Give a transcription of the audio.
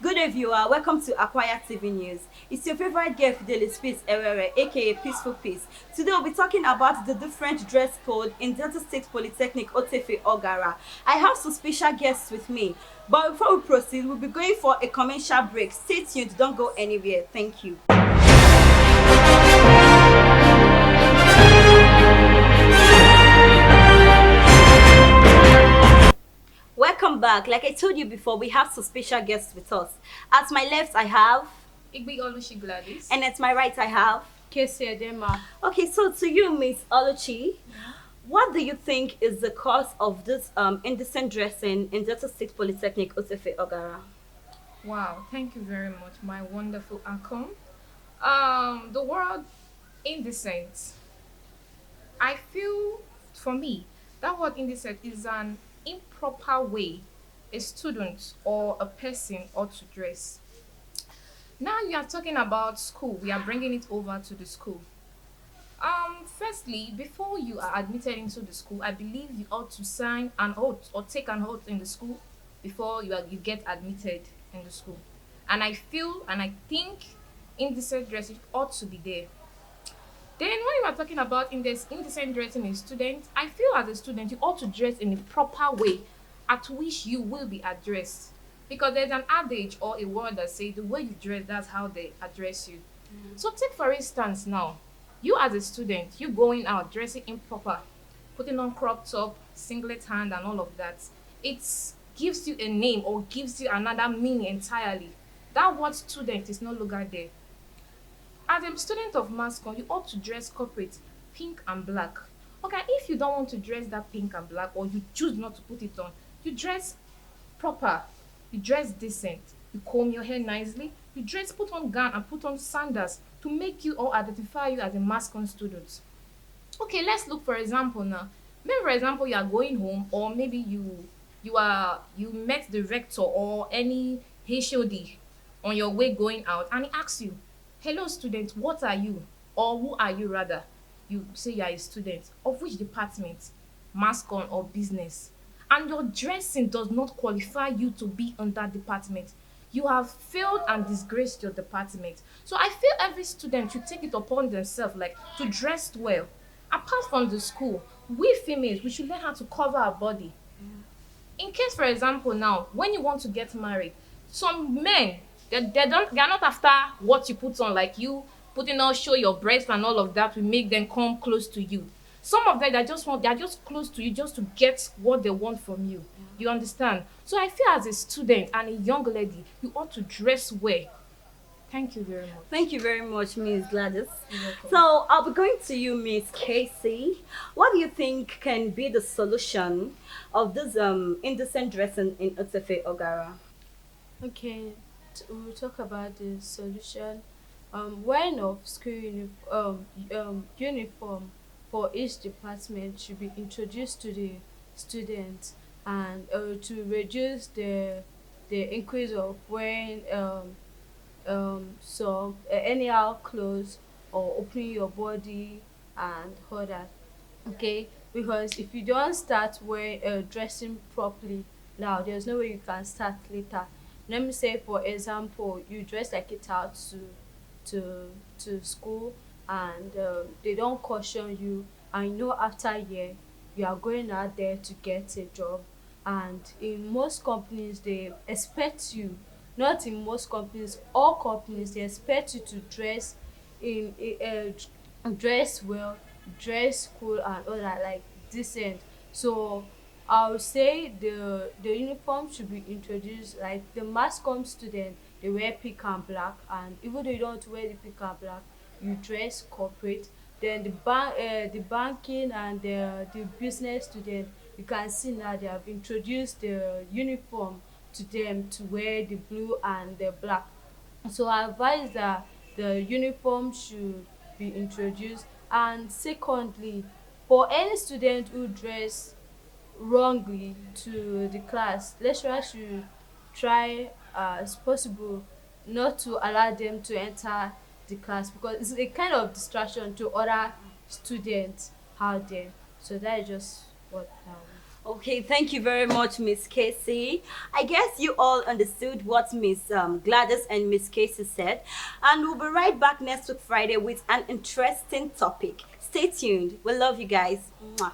Good day, viewer. Welcome to Acquire TV News. It's your favorite girl, Fidelis Peace Ewere, aka Peaceful Peace. Today, we'll be talking about the different dress code in Delta State Polytechnic Otefe Ogara. I have some special guests with me, but before we proceed, we'll be going for a commercial break. Stay tuned, don't go anywhere. Thank you. Welcome back. Like I told you before, we have some special guests with us. At my left, I have, Igby Olushi Gladys. and at my right, I have. Casey Edema. Okay, so to you, Miss Oluchi, what do you think is the cause of this indecent dressing in Delta State Polytechnic Otefe Ogara? Wow, thank you very much, my wonderful uncle. The word indecent. I feel for me that word indecent is an improper way a student or a person ought to dress. Now you are talking about school. We are bringing it over to the school. Firstly, before you are admitted into the school, I believe you ought to sign an oath or take an oath in the school before you get admitted in the school. And I feel and I think indecent dressing ought to be there. Then when you are talking about indecent dressing in students, I feel as a student you ought to dress in a proper way at which you will be addressed. Because there's an adage or a word that says the way you dress, that's how they address you. So take for instance now, you as a student, you going out dressing improper, putting on crop top, singlet hand and all of that. It gives you a name or gives you another meaning entirely. That word student is no longer there. As a student of mass comm, you ought to dress corporate, pink and black. Okay, if you don't want to dress that pink and black or you choose not to put it on, you dress proper, you dress decent, you comb your hair nicely, you dress, put on gown and put on sandals to make you or identify you as a mass comm student. Okay, let's look for example now. Maybe for example you are going home or maybe you met the rector or any HOD on your way going out and he asks you, hello student, what are you? Or who are you rather? You say you are a student. Of which department? Mass comm or business? And your dressing does not qualify you to be on that department. You have failed and disgraced your department. So I feel every student should take it upon themselves like to dress well. Apart from the school, we females we should learn how to cover our body. In case for example now when you want to get married, some men they are not after what you put on, like you putting on show your breast and all of that will make them come close to you. Some of them they are just close to you just to get what they want from you. You understand? So I feel as a student and a young lady you ought to dress well. Thank you very much. Thank you very much, Miss Gladys. You're welcome. So I'll be going to you, Miss Casey. What do you think can be the solution of this indecent dressing in Otefe Ogara? Okay, we'll talk about the solution. Wearing of school uniform for each department should be introduced to the students and to reduce the increase of wearing some anyhow clothes or opening your body and all that. Okay, because if you don't start wearing dressing properly now, there's no way you can start later. Let me say for example you dress like a child to school and they don't caution you, and you know after a year you are going out there to get a job, and in most companies they expect you, not in most companies, all companies they expect you to dress in dress well, dress cool and all that, like decent. So I would say the uniform should be introduced, like the mass comm student they wear pink and black, and even though you don't wear the pink and black you dress corporate. Then the banking and the business student, you can see now they have introduced the uniform to them to wear the blue and the black. So I advise that the uniform should be introduced. And secondly, for any student who dress wrongly to the class, lecturer should try as possible not to allow them to enter the class, because it's a kind of distraction to other students out there. So that is just what Okay, thank you very much, Miss Casey. I guess you all understood what Miss Gladys and Miss Casey said, and we'll be right back next week Friday with an interesting topic. Stay tuned. We love you guys. Mwah.